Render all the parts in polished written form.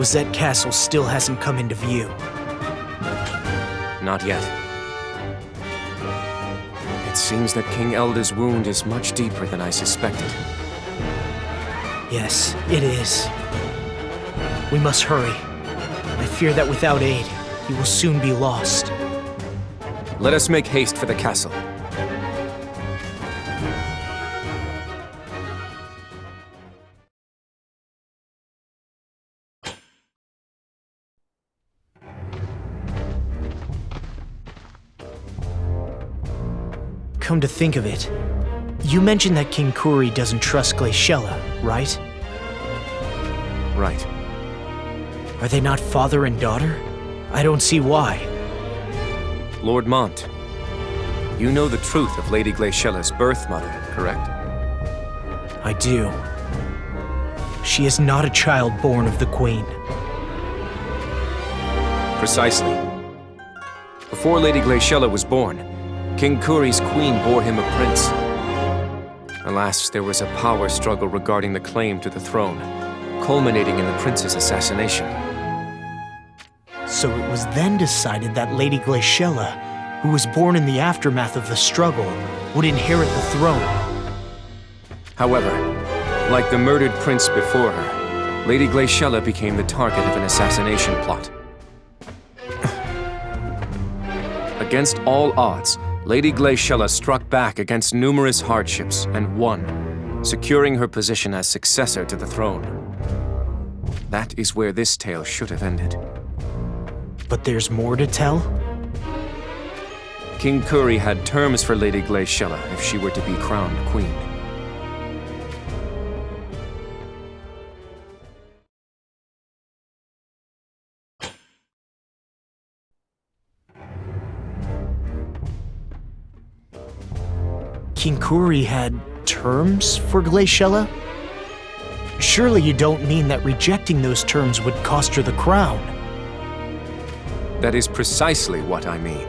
Wazette Castle still hasn't come into view. Not yet. It seems that King Elda's wound is much deeper than I suspected. Yes, it is. We must hurry. I fear that without aid, he will soon be lost. Let us make haste for the castle. Come to think of it, you mentioned that King Kuri doesn't trust Glaciella, right? Right. Are they not father and daughter? I don't see why. Lord Mont, you know the truth of Lady Glaciella's birth mother, correct? I do. She is not a child born of the Queen. Precisely. Before Lady Glaciella was born, King Kuri's queen bore him a prince. Alas, there was a power struggle regarding the claim to the throne, culminating in the prince's assassination. So it was then decided that Lady Glaciella, who was born in the aftermath of the struggle, would inherit the throne. However, like the murdered prince before her, Lady Glaciella became the target of an assassination plot. Against all odds, Lady Glaciella struck back against numerous hardships and won, securing her position as successor to the throne. That is where this tale should have ended. But there's more to tell? King Kuri had terms for Lady Glaciella if she were to be crowned queen. King Kuri had terms for Glaciella? Surely you don't mean that rejecting those terms would cost her the crown? That is precisely what I mean.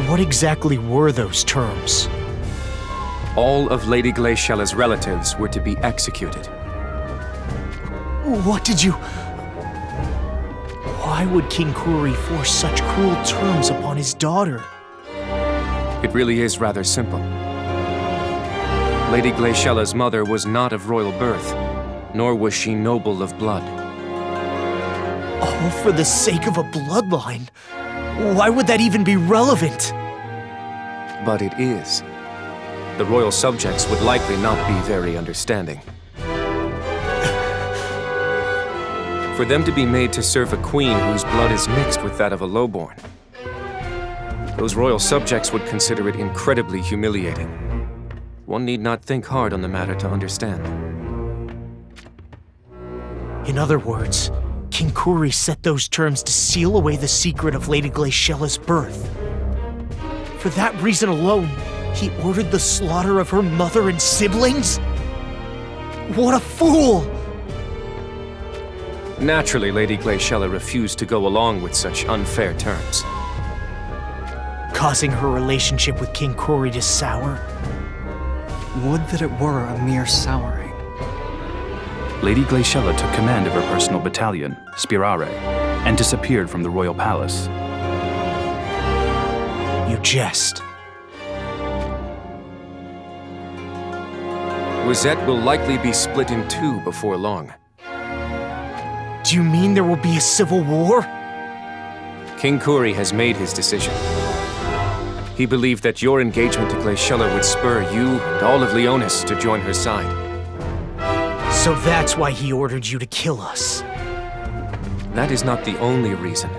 What exactly were those terms? All of Lady Glaciella's relatives were to be executed. What did you... Why would King Kuri force such cruel terms upon his daughter? It really is rather simple. Lady Glaciella's mother was not of royal birth, nor was she noble of blood. All for the sake of a bloodline? Why would that even be relevant? But it is. The royal subjects would likely not be very understanding. For them to be made to serve a queen whose blood is mixed with that of a lowborn, those royal subjects would consider it incredibly humiliating. One need not think hard on the matter to understand. In other words, King Kuri set those terms to seal away the secret of Lady Glaciella's birth. For that reason alone, he ordered the slaughter of her mother and siblings? What a fool! Naturally, Lady Glaciella refused to go along with such unfair terms. Causing her relationship with King Kuri to sour? Would that it were a mere souring. Lady Glaciella took command of her personal battalion, Spirare, and disappeared from the royal palace. You jest. Wazette will likely be split in two before long. Do you mean there will be a civil war? King Kuri has made his decision. He believed that your engagement to Glaciella would spur you and all of Leonis to join her side. So that's why he ordered you to kill us. That is not the only reason.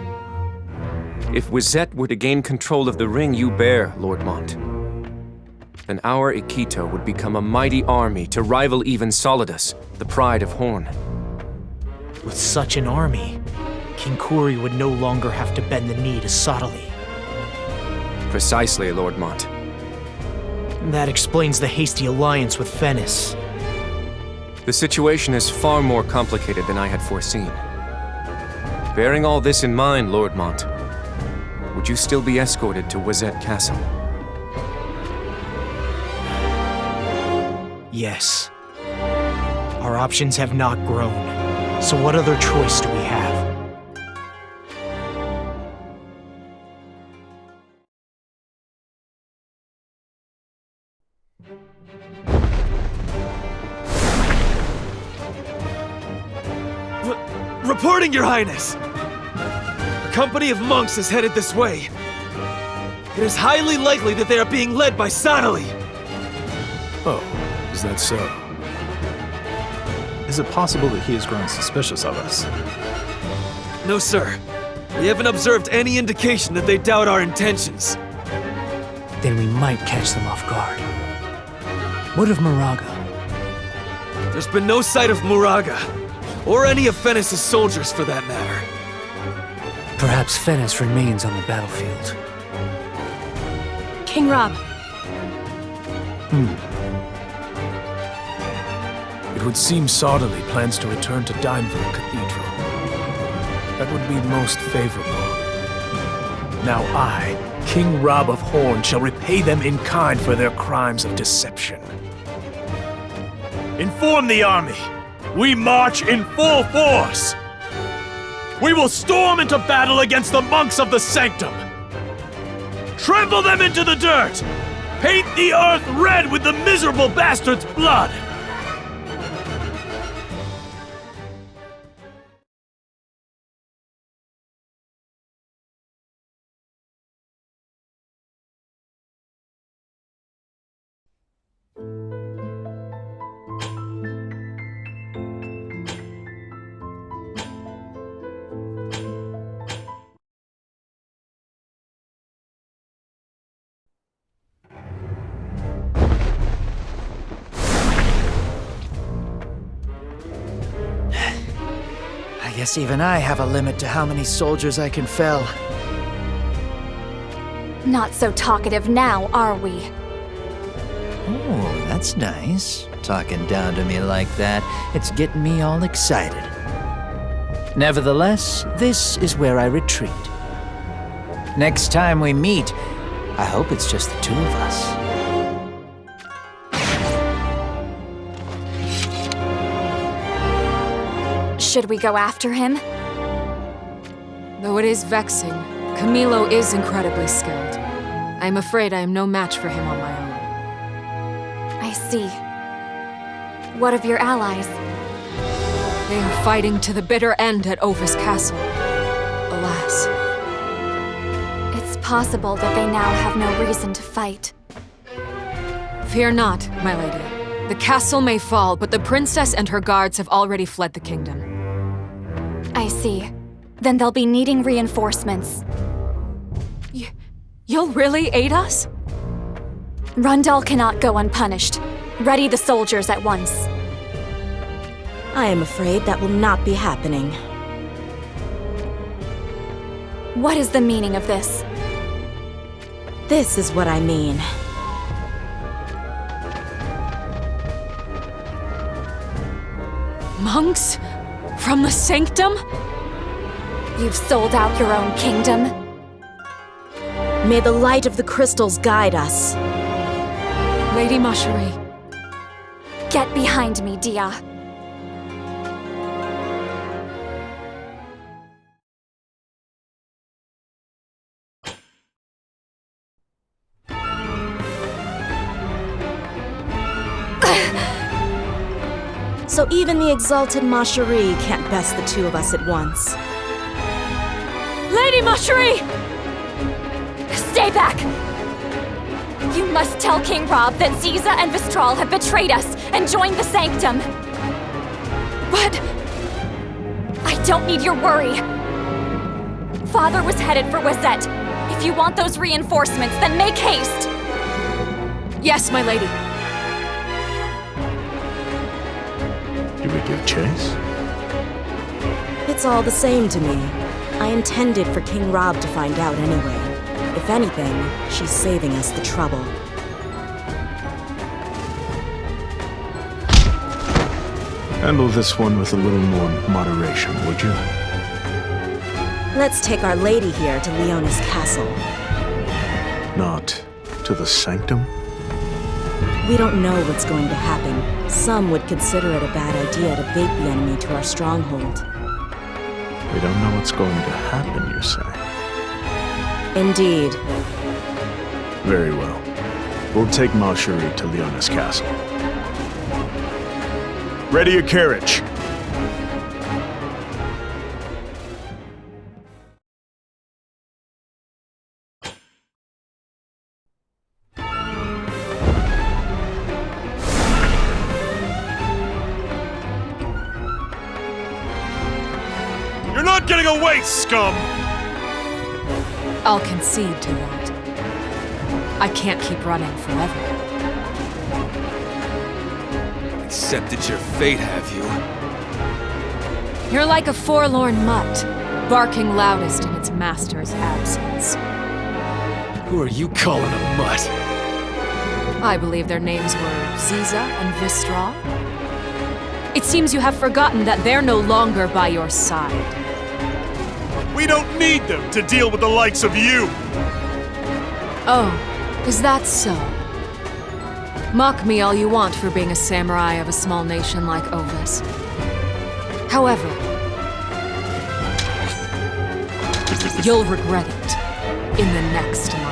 If Wazette were to gain control of the ring you bear, Lord Mont, then our Ikito would become a mighty army to rival even Solidus, the pride of Horn. With such an army, King Kuri would no longer have to bend the knee to Sodali. Precisely, Lord Mont. That explains the hasty alliance with Fennis. The situation is far more complicated than I had foreseen. Bearing all this in mind, Lord Mont, would you still be escorted to Wazette Castle? Yes. Our options have not grown, So what other choice do we have? Reporting, Your Highness! A company of monks is headed this way. It is highly likely that they are being led by Sadali. Oh, is that so? Is it possible that he has grown suspicious of us? No, sir. We haven't observed any indication that they doubt our intentions. Then we might catch them off guard. What of Moraga? There's been no sight of Moraga, or any of Fennis' soldiers for that matter. Perhaps Fennis remains on the battlefield. King Rob. It would seem Sauderly plans to return to Dineville Cathedral. That would be most favorable. Now I, King Rob of Horn, shall repay them in kind for their crimes of deception. Inform the army! We march in full force! We will storm into battle against the monks of the Sanctum! Trample them into the dirt! Paint the earth red with the miserable bastard's blood! I guess even I have a limit to how many soldiers I can fell. Not so talkative now, are we? Oh, that's nice. Talking down to me like that, it's getting me all excited. Nevertheless, this is where I retreat. Next time we meet, I hope it's just the two of us. Should we go after him? Though it is vexing, Camilo is incredibly skilled. I am afraid I am no match for him on my own. I see. What of your allies? They are fighting to the bitter end at Ovis Castle. Alas. It's possible that they now have no reason to fight. Fear not, my lady. The castle may fall, but the princess and her guards have already fled the kingdom. I see. Then they'll be needing reinforcements. You'll really aid us? Rundal cannot go unpunished. Ready the soldiers at once. I am afraid that will not be happening. What is the meaning of this? This is what I mean. Monks? From the Sanctum? You've sold out your own kingdom? May the light of the crystals guide us. Lady Macherie. Get behind me, Dia. So even the exalted Macherie can't best the two of us at once. Lady Macherie! Stay back! You must tell King Rob that Ziza and Vistral have betrayed us and joined the Sanctum. But... I don't need your worry. Father was headed for Wazette. If you want those reinforcements, then make haste. Yes, my lady. Do we give chase? It's all the same to me. I intended for King Rob to find out anyway. If anything, she's saving us the trouble. Handle this one with a little more moderation, would you? Let's take Our Lady here to Leonis Castle. Not to the Sanctum? We don't know what's going to happen. Some would consider it a bad idea to bait the enemy to our stronghold. We don't know what's going to happen, you say? Indeed. Very well. We'll take Malcherie to Leona's castle. Ready your carriage. You're not getting away, scum! I'll concede to that. I can't keep running forever. Accepted your fate, have you? You're like a forlorn mutt, barking loudest in its master's absence. Who are you calling a mutt? I believe their names were Ziza and Vistral. It seems you have forgotten that they're no longer by your side. We don't need them to deal with the likes of you! Oh, is that so? Mock me all you want for being a samurai of a small nation like Ovis. However, you'll regret it in the next life.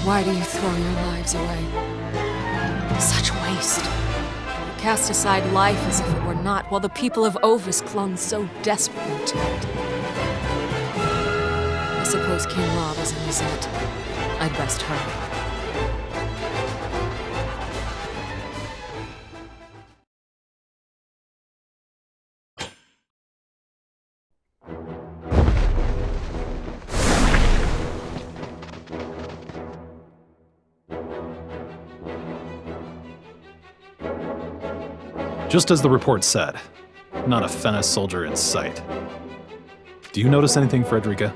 Why do you throw your lives away? Such waste. You cast aside life as if it were not, while the people of Ovis clung so desperately to it. I suppose King Rob is in Wazet. I'd best hurry. Just as the report said, not a Fennis soldier in sight. Do you notice anything, Frederica?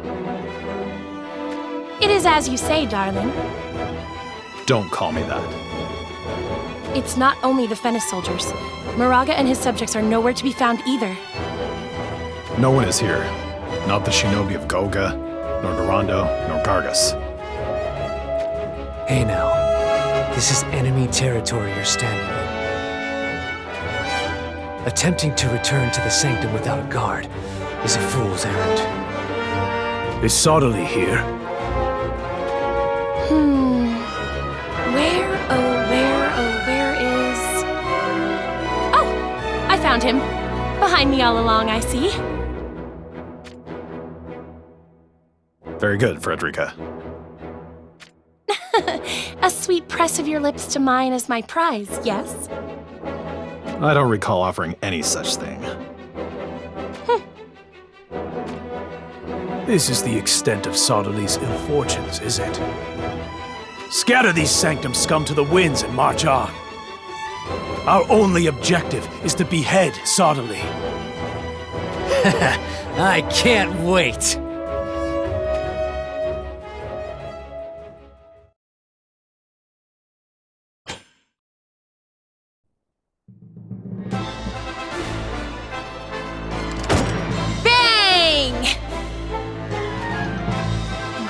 It is as you say, darling. Don't call me that. It's not only the Fennis soldiers. Moraga and his subjects are nowhere to be found either. No one is here. Not the shinobi of Goga, nor Durando, nor Gargus. Hey now, this is enemy territory you're standing in. Attempting to return to the sanctum without a guard is a fool's errand. Is Soderly here? Where is... Oh! I found him. Behind me all along, I see. Very good, Frederica. A sweet press of your lips to mine is my prize, yes? I don't recall offering any such thing. This is the extent of Soderly's ill fortunes, is it? Scatter these sanctum scum to the winds and march on. Our only objective is to behead Soderly. I can't wait!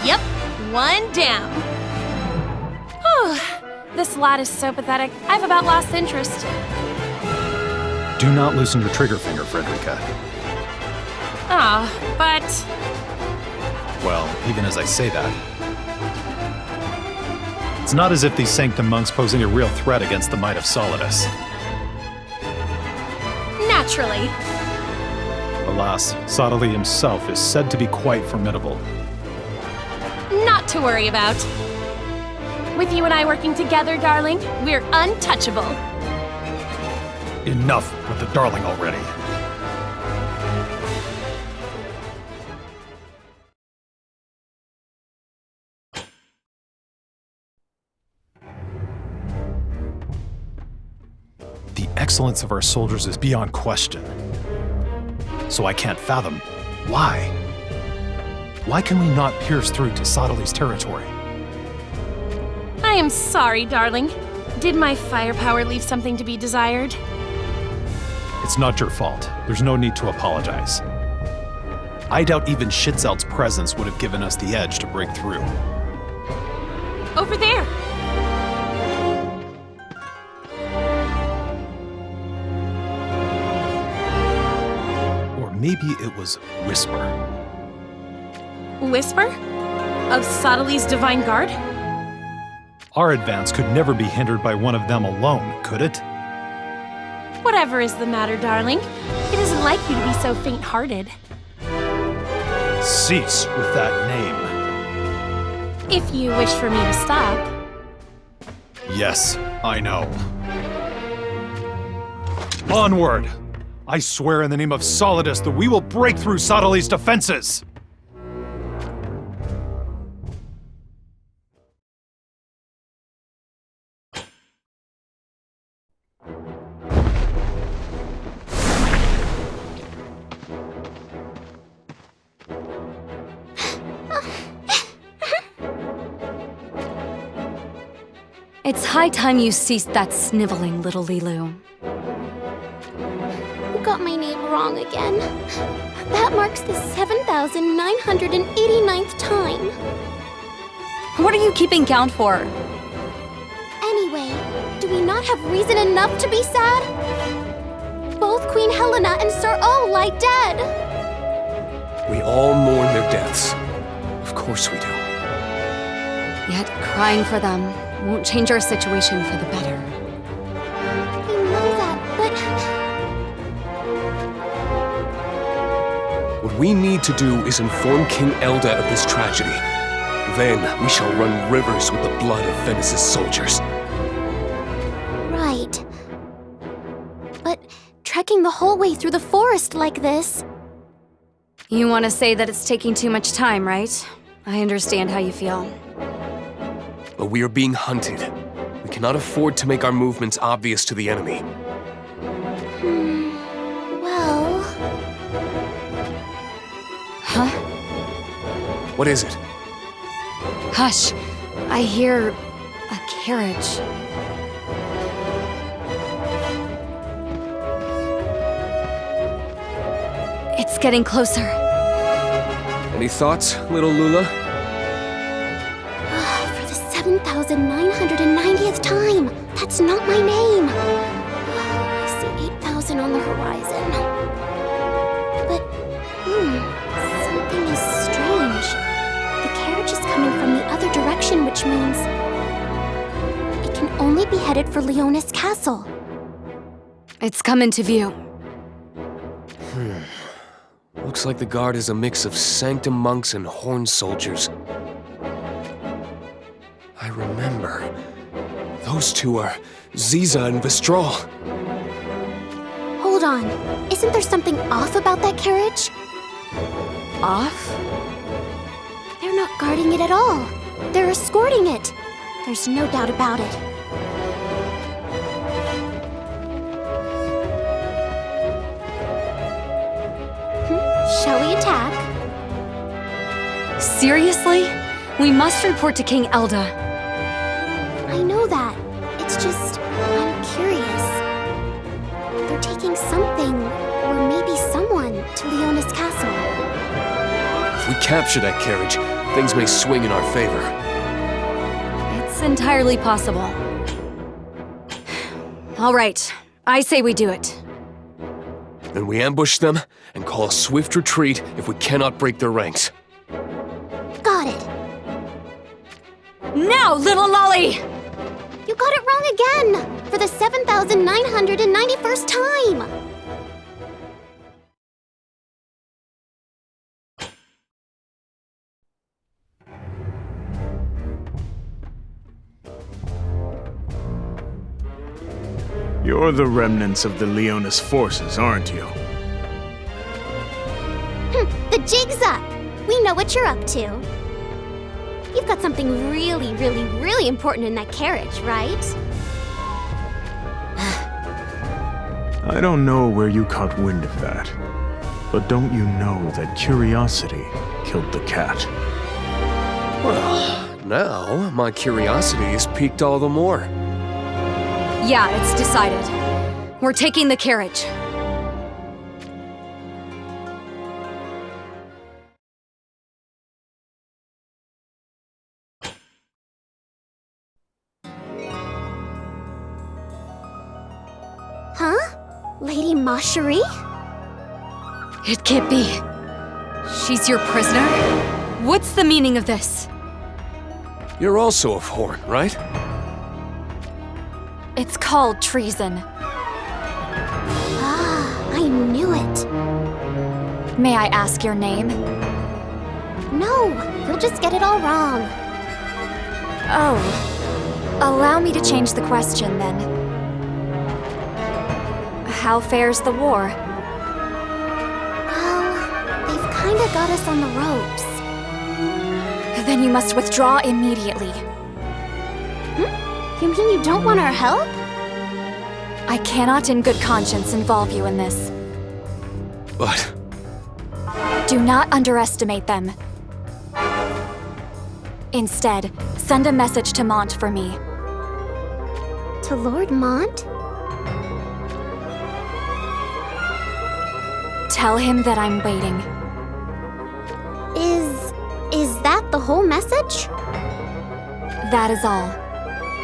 Yep, one down. Whew, this lad is so pathetic, I've about lost interest. Do not loosen your trigger finger, Frederica. Ah, but... Well, even as I say that, it's not as if these sanctum monks pose any real threat against the might of Solidus. Naturally. Alas, Soderly himself is said to be quite formidable. Not to worry about. With you and I working together, darling, we're untouchable. Enough with the darling already. The excellence of our soldiers is beyond question. So I can't fathom why. Why can we not pierce through to Soderly's territory? I am sorry, darling. Did my firepower leave something to be desired? It's not your fault. There's no need to apologize. I doubt even Schitzelt's presence would have given us the edge to break through. Over there! Or maybe it was Whisper. Whisper? Of Sotily's Divine Guard? Our advance could never be hindered by one of them alone, could it? Whatever is the matter, darling? It isn't like you to be so faint-hearted. Cease with that name. If you wish for me to stop. Yes, I know. Onward! I swear in the name of Solidus that we will break through Sotily's defenses! It's high time you ceased that sniveling, little Lilu. You got my name wrong again. That marks the 7,989th time. What are you keeping count for? Anyway, do we not have reason enough to be sad? Both Queen Helena and Sir O lie dead. We all mourn their deaths. Of course we do. Yet crying for them won't change our situation for the better. I know that, but... What we need to do is inform King Elda of this tragedy. Then we shall run rivers with the blood of Venice's soldiers. Right. But trekking the whole way through the forest like this... You want to say that it's taking too much time, right? I understand how you feel. But we are being hunted. We cannot afford to make our movements obvious to the enemy. Well... Huh? What is it? Hush. I hear a carriage. It's getting closer. Any thoughts, little Lula? For the 7,990th time! That's not my name! I see 8,000 on the horizon. But, something is strange. The carriage is coming from the other direction, which means... it can only be headed for Leonis Castle. It's come into view. Looks like the guard is a mix of Sanctum monks and Horn soldiers. I remember. Those two are Ziza and Vistral. Hold on. Isn't there something off about that carriage? Off? They're not guarding it at all. They're escorting it. There's no doubt about it. Shall we attack? Seriously? We must report to King Elda. I know that. It's just, I'm curious. They're taking something, or maybe someone, to Leonis Castle. If we capture that carriage, things may swing in our favor. It's entirely possible. All right. I say we do it. Then we ambush them and call a swift retreat if we cannot break their ranks. Got it. Now, little lolly! You got it wrong again! For the 7,991st time! You're the remnants of the Leonis forces, aren't you? The jig's up! We know what you're up to. You've got something really, really, really important in that carriage, right? I don't know where you caught wind of that, but don't you know that curiosity killed the cat? Well, now my curiosity is piqued all the more. Yeah, it's decided. We're taking the carriage. Huh? Lady Macherie? It can't be. She's your prisoner? What's the meaning of this? You're also of Horn, right? It's called treason. Ah, I knew it. May I ask your name? No, you'll just get it all wrong. Oh. Allow me to change the question, then. How fares the war? Well, they've kinda got us on the ropes. Then you must withdraw immediately. You mean you don't want our help? I cannot in good conscience involve you in this. But... Do not underestimate them. Instead, send a message to Mont for me. To Lord Mont? Tell him that I'm waiting. Is that the whole message? That is all.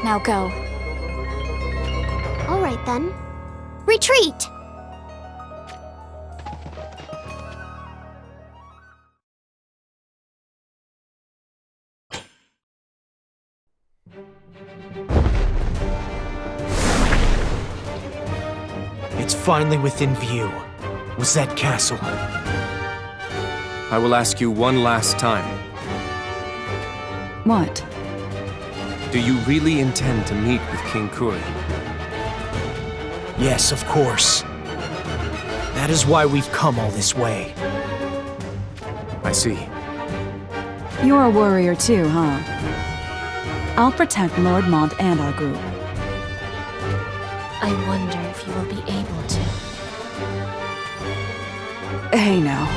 Now go. All right then. Retreat! It's finally within view. Wazette Castle. I will ask you one last time. What? Do you really intend to meet with King Kuri? Yes, of course. That is why we've come all this way. I see. You're a warrior too, huh? I'll protect Lord Mont and our group. I wonder if you will be able to. Hey now.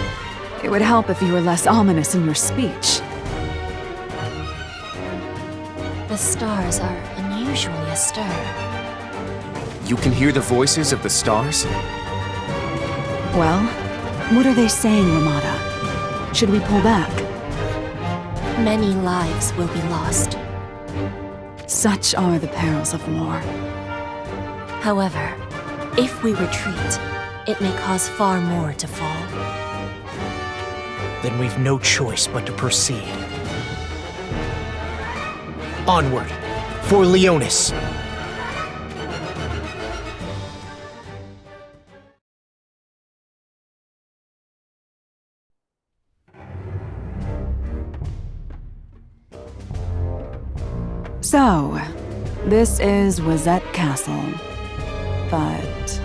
It would help if you were less ominous in your speech. The stars are unusually astir. You can hear the voices of the stars? Well, what are they saying, Ramada? Should we pull back? Many lives will be lost. Such are the perils of war. However, if we retreat, it may cause far more to fall. Then we've no choice but to proceed. Onward, for Leonis! So, this is Wazette Castle. But...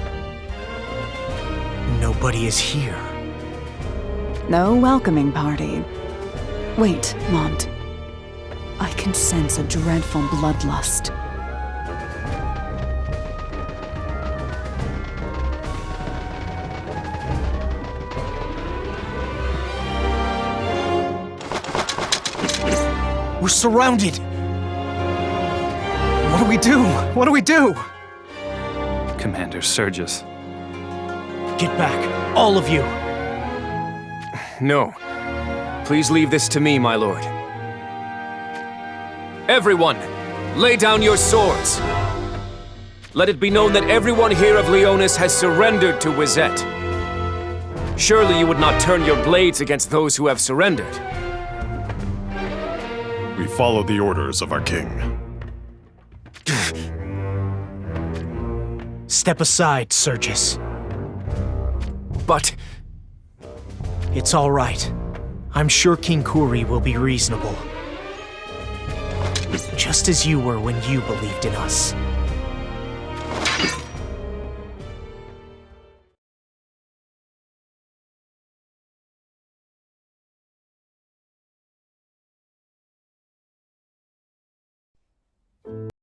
nobody is here. no welcoming party. Wait, Mont. I can sense a dreadful bloodlust. We're surrounded! What do we do? What do we do? Commander Sergius. Get back, all of you! No. Please leave this to me, my lord. Everyone, lay down your swords. Let it be known that everyone here of Leonis has surrendered to Wazette. Surely you would not turn your blades against those who have surrendered. We follow the orders of our king. Step aside, Sergius. But... it's all right. I'm sure King Kuri will be reasonable. Just as you were when you believed in us.